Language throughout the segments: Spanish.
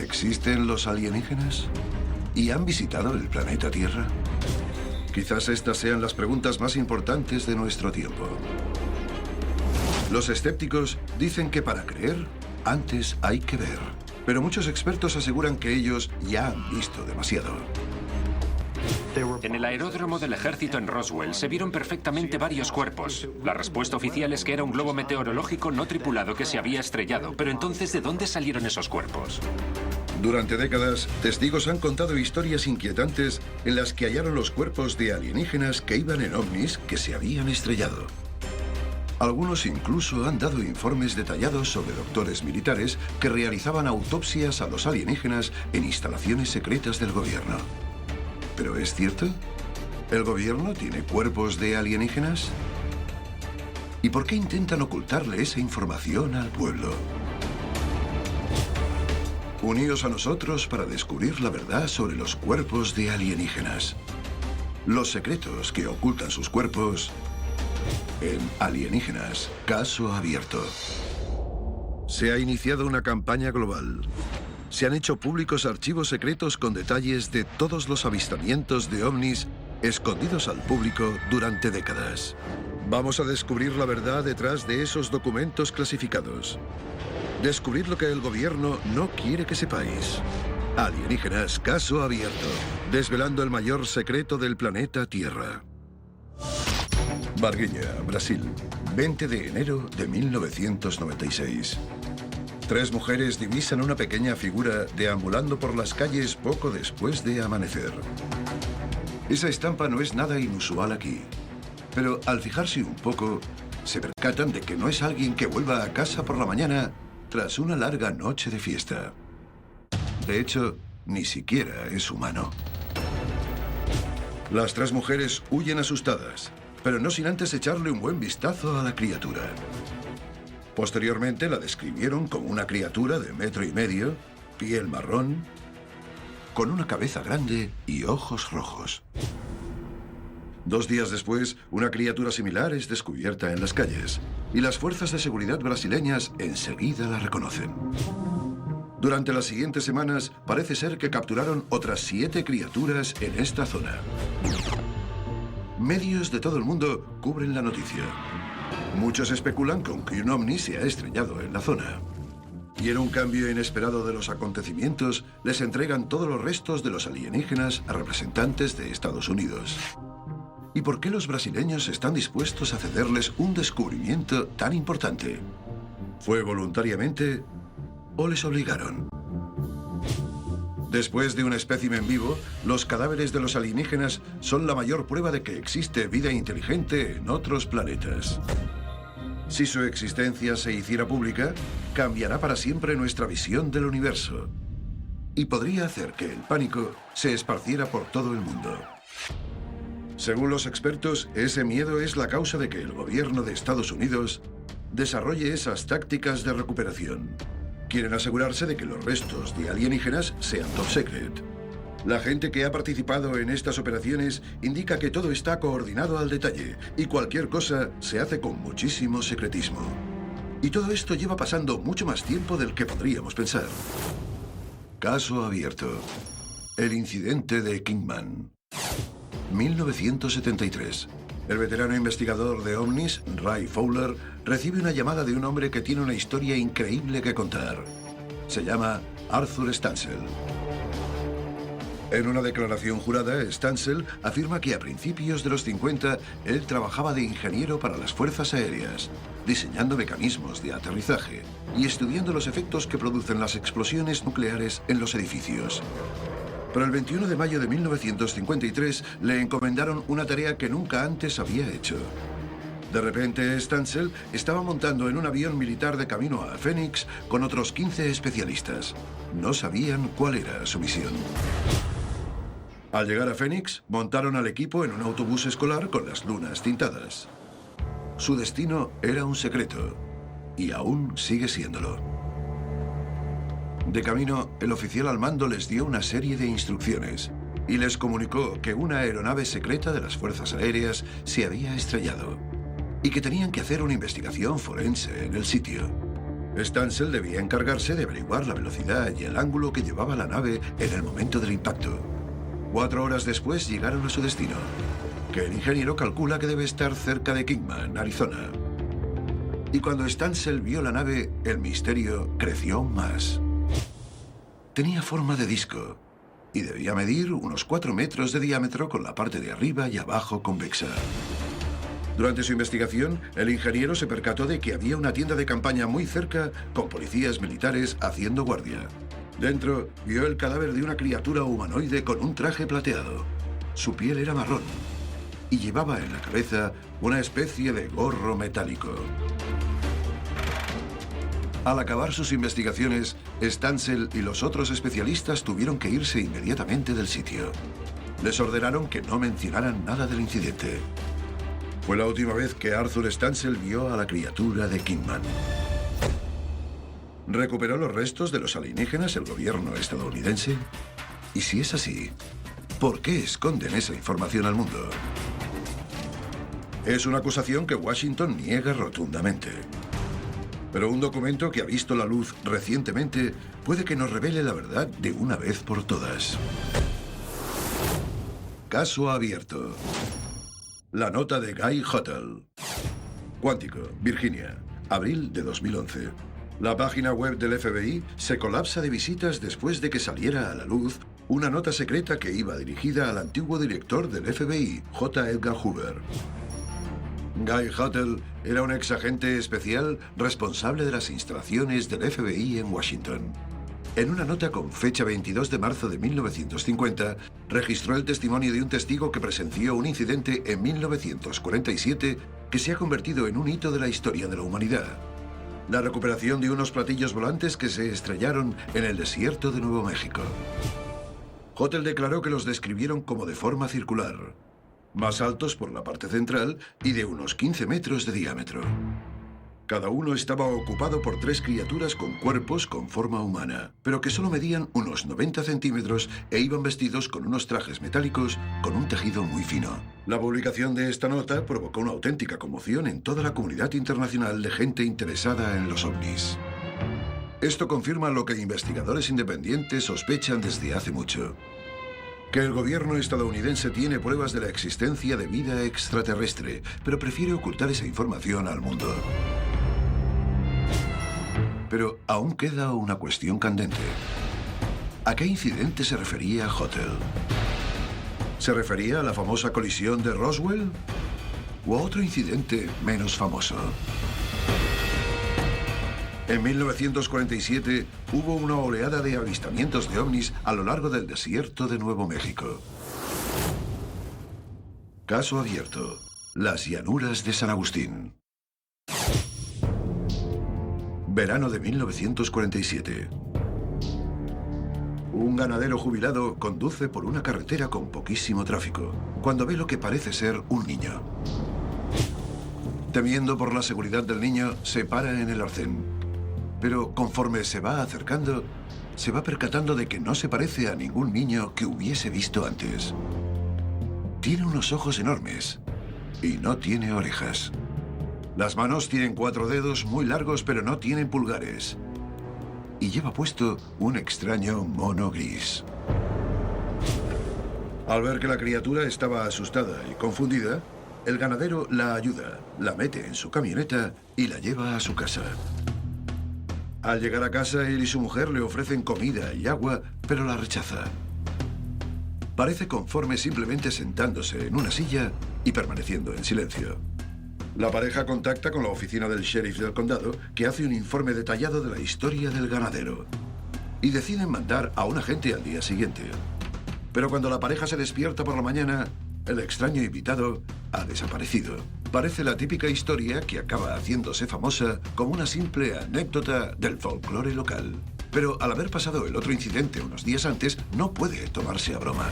¿Existen los alienígenas? ¿Y han visitado el planeta Tierra? Quizás estas sean las preguntas más importantes de nuestro tiempo. Los escépticos dicen que para creer, antes hay que ver. Pero muchos expertos aseguran que ellos ya han visto demasiado. En el aeródromo del ejército en Roswell se vieron perfectamente varios cuerpos. La respuesta oficial es que era un globo meteorológico no tripulado que se había estrellado. Pero entonces, ¿de dónde salieron esos cuerpos? Durante décadas, testigos han contado historias inquietantes en las que hallaron los cuerpos de alienígenas que iban en ovnis que se habían estrellado. Algunos incluso han dado informes detallados sobre doctores militares que realizaban autopsias a los alienígenas en instalaciones secretas del gobierno. ¿Pero es cierto? ¿El gobierno tiene cuerpos de alienígenas? ¿Y por qué intentan ocultarle esa información al pueblo? Uníos a nosotros para descubrir la verdad sobre los cuerpos de alienígenas. Los secretos que ocultan sus cuerpos en Alienígenas, caso abierto. Se ha iniciado una campaña global. Se han hecho públicos archivos secretos con detalles de todos los avistamientos de ovnis escondidos al público durante décadas. Vamos a descubrir la verdad detrás de esos documentos clasificados. Descubrir lo que el gobierno no quiere que sepáis. Alienígenas, caso abierto. Desvelando el mayor secreto del planeta Tierra. Varginha, Brasil, 20 de enero de 1996. 3 mujeres divisan una pequeña figura deambulando por las calles poco después de amanecer. Esa estampa no es nada inusual aquí, pero al fijarse un poco, se percatan de que no es alguien que vuelva a casa por la mañana tras una larga noche de fiesta. De hecho, ni siquiera es humano. Las 3 mujeres huyen asustadas, pero no sin antes echarle un buen vistazo a la criatura. Posteriormente la describieron como una criatura de 1,5 metros, piel marrón, con una cabeza grande y ojos rojos. 2 días después, una criatura similar es descubierta en las calles, y las fuerzas de seguridad brasileñas enseguida la reconocen. Durante las siguientes semanas, parece ser que capturaron otras 7 criaturas en esta zona. Medios de todo el mundo cubren la noticia. Muchos especulan con que un ovni se ha estrellado en la zona. Y en un cambio inesperado de los acontecimientos, les entregan todos los restos de los alienígenas a representantes de Estados Unidos. ¿Y por qué los brasileños están dispuestos a cederles un descubrimiento tan importante? ¿Fue voluntariamente o les obligaron? Después de un espécimen vivo, los cadáveres de los alienígenas son la mayor prueba de que existe vida inteligente en otros planetas. Si su existencia se hiciera pública, cambiará para siempre nuestra visión del universo. Y podría hacer que el pánico se esparciera por todo el mundo. Según los expertos, ese miedo es la causa de que el gobierno de Estados Unidos desarrolle esas tácticas de recuperación. Quieren asegurarse de que los restos de alienígenas sean top secret. La gente que ha participado en estas operaciones indica que todo está coordinado al detalle y cualquier cosa se hace con muchísimo secretismo. Y todo esto lleva pasando mucho más tiempo del que podríamos pensar. Caso abierto. El incidente de Kingman. 1973. El veterano investigador de ovnis, Ray Fowler, recibe una llamada de un hombre que tiene una historia increíble que contar. Se llama Arthur Stancil. En una declaración jurada, Stancil afirma que a principios de los 50 él trabajaba de ingeniero para las fuerzas aéreas, diseñando mecanismos de aterrizaje y estudiando los efectos que producen las explosiones nucleares en los edificios. Pero el 21 de mayo de 1953 le encomendaron una tarea que nunca antes había hecho. De repente, Stancil estaba montando en un avión militar de camino a Phoenix con otros 15 especialistas. No sabían cuál era su misión. Al llegar a Phoenix, montaron al equipo en un autobús escolar con las lunas tintadas. Su destino era un secreto, y aún sigue siéndolo. De camino, el oficial al mando les dio una serie de instrucciones y les comunicó que una aeronave secreta de las fuerzas aéreas se había estrellado y que tenían que hacer una investigación forense en el sitio. Stansel debía encargarse de averiguar la velocidad y el ángulo que llevaba la nave en el momento del impacto. 4 horas después llegaron a su destino, que el ingeniero calcula que debe estar cerca de Kingman, Arizona. Y cuando Stansel vio la nave, el misterio creció aún más. Tenía forma de disco y debía medir unos 4 metros de diámetro con la parte de arriba y abajo convexa. Durante su investigación, el ingeniero se percató de que había una tienda de campaña muy cerca con policías militares haciendo guardia. Dentro, vio el cadáver de una criatura humanoide con un traje plateado. Su piel era marrón y llevaba en la cabeza una especie de gorro metálico. Al acabar sus investigaciones, Stansel y los otros especialistas tuvieron que irse inmediatamente del sitio. Les ordenaron que no mencionaran nada del incidente. Fue la última vez que Arthur Stansel vio a la criatura de Kingman. ¿Recuperó los restos de los alienígenas el gobierno estadounidense? Y si es así, ¿por qué esconden esa información al mundo? Es una acusación que Washington niega rotundamente. Pero un documento que ha visto la luz recientemente puede que nos revele la verdad de una vez por todas. Caso abierto. La nota de Guy Hottel. Quantico, Virginia, abril de 2011. La página web del FBI se colapsa de visitas después de que saliera a la luz una nota secreta que iba dirigida al antiguo director del FBI, J. Edgar Hoover. Guy Hottel era un exagente especial responsable de las instalaciones del FBI en Washington. En una nota con fecha 22 de marzo de 1950, registró el testimonio de un testigo que presenció un incidente en 1947 que se ha convertido en un hito de la historia de la humanidad. La recuperación de unos platillos volantes que se estrellaron en el desierto de Nuevo México. Hottel declaró que los describieron como de forma circular, más altos por la parte central y de unos 15 metros de diámetro. Cada uno estaba ocupado por 3 criaturas con cuerpos con forma humana, pero que solo medían unos 90 centímetros e iban vestidos con unos trajes metálicos con un tejido muy fino. La publicación de esta nota provocó una auténtica conmoción en toda la comunidad internacional de gente interesada en los ovnis. Esto confirma lo que investigadores independientes sospechan desde hace mucho: que el gobierno estadounidense tiene pruebas de la existencia de vida extraterrestre, pero prefiere ocultar esa información al mundo. Pero aún queda una cuestión candente. ¿A qué incidente se refería Hottel? ¿Se refería a la famosa colisión de Roswell? ¿O a otro incidente menos famoso? En 1947 hubo una oleada de avistamientos de ovnis a lo largo del desierto de Nuevo México. Caso abierto. Las llanuras de San Agustín. Verano de 1947. Un ganadero jubilado conduce por una carretera con poquísimo tráfico, cuando ve lo que parece ser un niño. Temiendo por la seguridad del niño, se para en el arcén. Pero conforme se va acercando, se va percatando de que no se parece a ningún niño que hubiese visto antes. Tiene unos ojos enormes y no tiene orejas. Las manos tienen 4 dedos muy largos, pero no tienen pulgares. Y lleva puesto un extraño mono gris. Al ver que la criatura estaba asustada y confundida, el ganadero la ayuda, la mete en su camioneta y la lleva a su casa. Al llegar a casa, él y su mujer le ofrecen comida y agua, pero la rechaza. Parece conforme simplemente sentándose en una silla y permaneciendo en silencio. La pareja contacta con la oficina del sheriff del condado, que hace un informe detallado de la historia del ganadero. Y deciden mandar a un agente al día siguiente. Pero cuando la pareja se despierta por la mañana, el extraño invitado ha desaparecido. Parece la típica historia que acaba haciéndose famosa como una simple anécdota del folclore local. Pero al haber pasado el otro incidente unos días antes, no puede tomarse a broma.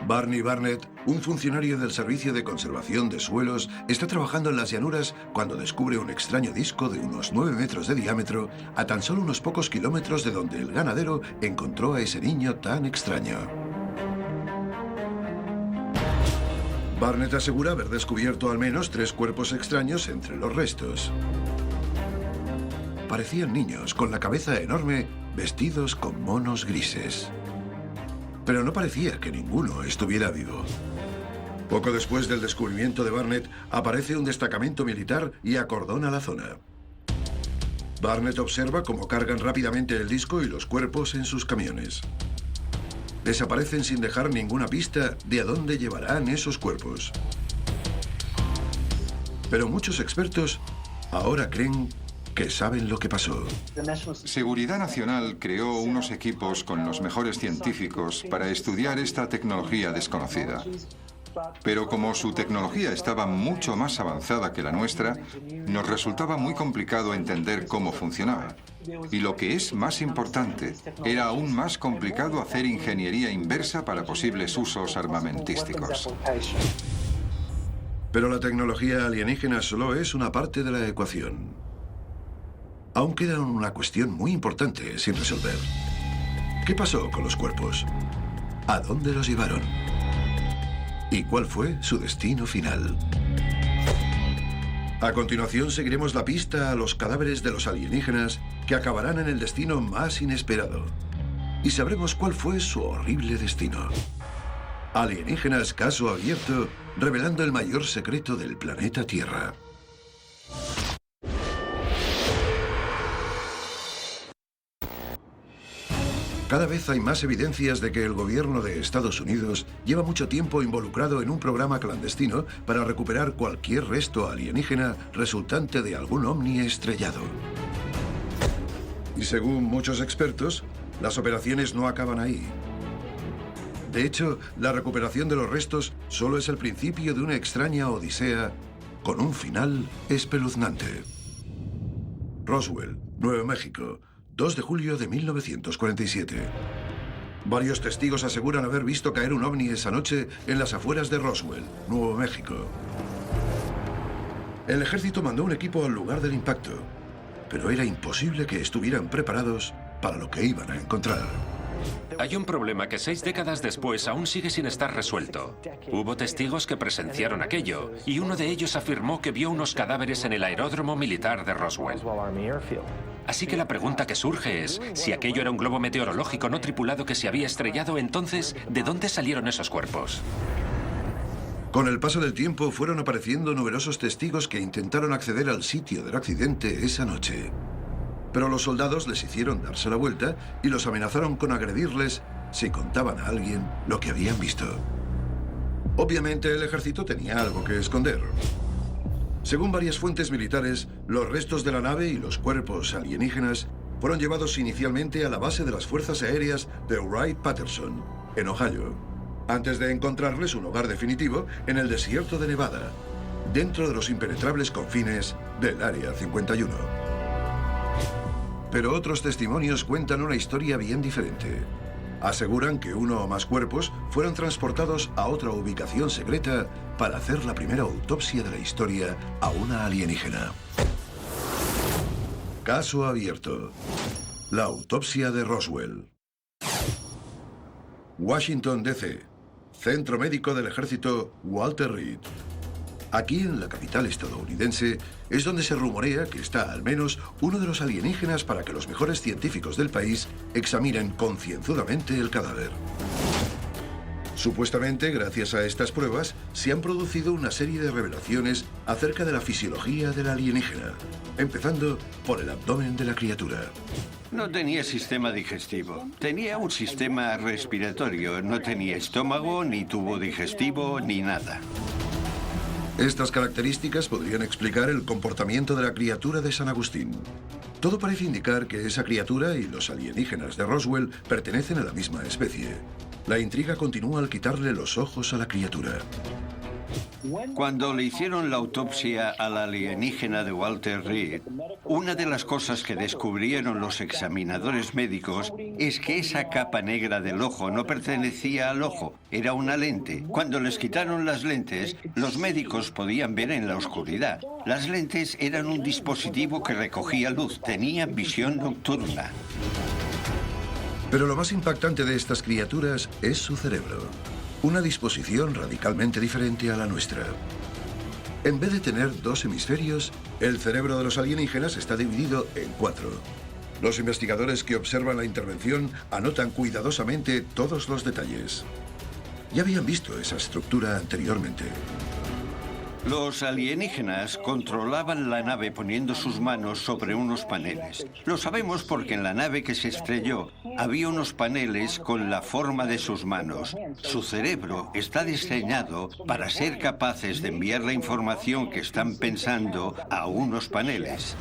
Barney Barnett, un funcionario del Servicio de Conservación de Suelos, está trabajando en las llanuras cuando descubre un extraño disco de unos 9 metros de diámetro a tan solo unos pocos kilómetros de donde el ganadero encontró a ese niño tan extraño. Barnett asegura haber descubierto al menos 3 cuerpos extraños entre los restos. parecían niños con la cabeza enorme, vestidos con monos grises. Pero no parecía que ninguno estuviera vivo. Poco después del descubrimiento de Barnett, aparece un destacamento militar y acordona la zona. Barnett observa cómo cargan rápidamente el disco y los cuerpos en sus camiones. Desaparecen sin dejar ninguna pista de a dónde llevarán esos cuerpos. Pero muchos expertos ahora creen que saben lo que pasó. Seguridad Nacional creó unos equipos con los mejores científicos para estudiar esta tecnología desconocida. Pero como su tecnología estaba mucho más avanzada que la nuestra, nos resultaba muy complicado entender cómo funcionaba. Y lo que es más importante, era aún más complicado hacer ingeniería inversa para posibles usos armamentísticos. Pero la tecnología alienígena solo es una parte de la ecuación. Aún queda una cuestión muy importante sin resolver. ¿Qué pasó con los cuerpos? ¿A dónde los llevaron? ¿Y cuál fue su destino final? A continuación seguiremos la pista a los cadáveres de los alienígenas que acabarán en el destino más inesperado. Y sabremos cuál fue su horrible destino. Alienígenas caso abierto, revelando el mayor secreto del planeta Tierra. Cada vez hay más evidencias de que el gobierno de Estados Unidos lleva mucho tiempo involucrado en un programa clandestino para recuperar cualquier resto alienígena resultante de algún ovni estrellado. Y según muchos expertos, las operaciones no acaban ahí. De hecho, la recuperación de los restos solo es el principio de una extraña odisea con un final espeluznante. Roswell, Nuevo México, 2 de julio de 1947. Varios testigos aseguran haber visto caer un ovni esa noche en las afueras de Roswell, Nuevo México. El ejército mandó un equipo al lugar del impacto, pero era imposible que estuvieran preparados para lo que iban a encontrar. Hay un problema que 6 décadas después aún sigue sin estar resuelto. Hubo testigos que presenciaron aquello, y uno de ellos afirmó que vio unos cadáveres en el aeródromo militar de Roswell. Así que la pregunta que surge es, si aquello era un globo meteorológico no tripulado que se había estrellado, entonces, ¿de dónde salieron esos cuerpos? Con el paso del tiempo fueron apareciendo numerosos testigos que intentaron acceder al sitio del accidente esa noche. Pero los soldados les hicieron darse la vuelta y los amenazaron con agredirles si contaban a alguien lo que habían visto. Obviamente el ejército tenía algo que esconder. Según varias fuentes militares, los restos de la nave y los cuerpos alienígenas fueron llevados inicialmente a la base de las fuerzas aéreas de Wright-Patterson, en Ohio, antes de encontrarles un hogar definitivo en el desierto de Nevada, dentro de los impenetrables confines del Área 51. Pero otros testimonios cuentan una historia bien diferente. Aseguran que uno o más cuerpos fueron transportados a otra ubicación secreta para hacer la primera autopsia de la historia a una alienígena. Caso abierto. La autopsia de Roswell. Washington, D.C. Centro Médico del Ejército Walter Reed. Aquí, en la capital estadounidense, es donde se rumorea que está al menos uno de los alienígenas para que los mejores científicos del país examinen concienzudamente el cadáver. Supuestamente, gracias a estas pruebas, se han producido una serie de revelaciones acerca de la fisiología del alienígena, empezando por el abdomen de la criatura. No tenía sistema digestivo. Tenía un sistema respiratorio. No tenía estómago, ni tubo digestivo, ni nada. Estas características podrían explicar el comportamiento de la criatura de San Agustín. Todo parece indicar que esa criatura y los alienígenas de Roswell pertenecen a la misma especie. La intriga continúa al quitarle los ojos a la criatura. Cuando le hicieron la autopsia al alienígena de Walter Reed, una de las cosas que descubrieron los examinadores médicos es que esa capa negra del ojo no pertenecía al ojo, era una lente. Cuando les quitaron las lentes, los médicos podían ver en la oscuridad. Las lentes eran un dispositivo que recogía luz, tenían visión nocturna. Pero lo más impactante de estas criaturas es su cerebro. Una disposición radicalmente diferente a la nuestra. En vez de tener 2 hemisferios, el cerebro de los alienígenas está dividido en 4. Los investigadores que observan la intervención anotan cuidadosamente todos los detalles. Ya habían visto esa estructura anteriormente. Los alienígenas controlaban la nave poniendo sus manos sobre unos paneles. Lo sabemos porque en la nave que se estrelló había unos paneles con la forma de sus manos. Su cerebro está diseñado para ser capaces de enviar la información que están pensando a unos paneles.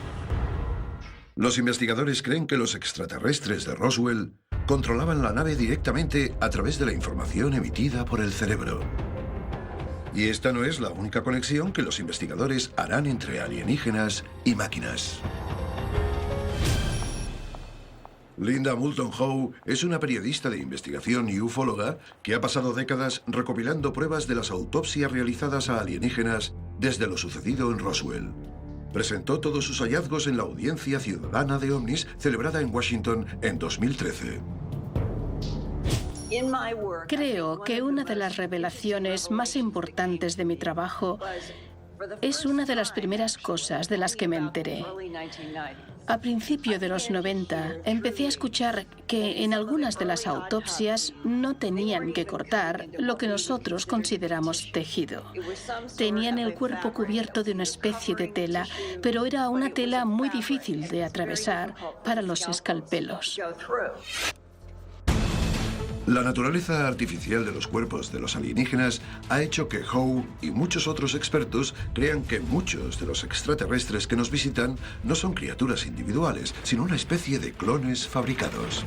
Los investigadores creen que los extraterrestres de Roswell controlaban la nave directamente a través de la información emitida por el cerebro. Y esta no es la única conexión que los investigadores harán entre alienígenas y máquinas. Linda Moulton Howe es una periodista de investigación y ufóloga que ha pasado décadas recopilando pruebas de las autopsias realizadas a alienígenas desde lo sucedido en Roswell. Presentó todos sus hallazgos en la Audiencia Ciudadana de OVNIs celebrada en Washington en 2013. Creo que una de las revelaciones más importantes de mi trabajo es una de las primeras cosas de las que me enteré. A principios de los 90 empecé a escuchar que en algunas de las autopsias no tenían que cortar lo que nosotros consideramos tejido. Tenían el cuerpo cubierto de una especie de tela, pero era una tela muy difícil de atravesar para los escalpelos. La naturaleza artificial de los cuerpos de los alienígenas ha hecho que Howe y muchos otros expertos crean que muchos de los extraterrestres que nos visitan no son criaturas individuales, sino una especie de clones fabricados.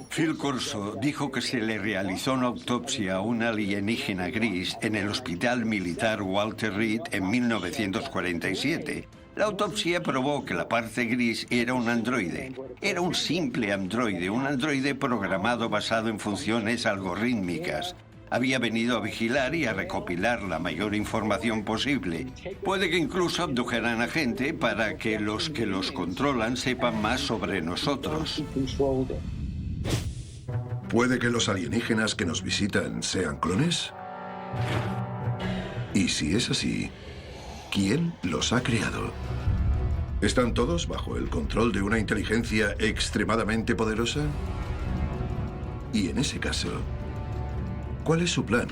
Phil Corso dijo que se le realizó una autopsia a un alienígena gris en el Hospital Militar Walter Reed en 1947. La autopsia probó que la parte gris era un androide. Era un simple androide, un androide programado basado en funciones algorítmicas. Había venido a vigilar y a recopilar la mayor información posible. Puede que incluso abdujeran a gente para que los controlan sepan más sobre nosotros. ¿Puede que los alienígenas que nos visitan sean clones? Y si es así, ¿quién los ha creado? ¿Están todos bajo el control de una inteligencia extremadamente poderosa? Y en ese caso, ¿cuál es su plan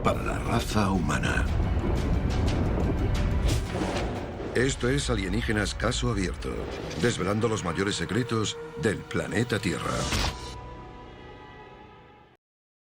para la raza humana? Esto es Alienígenas Caso Abierto, desvelando los mayores secretos del planeta Tierra.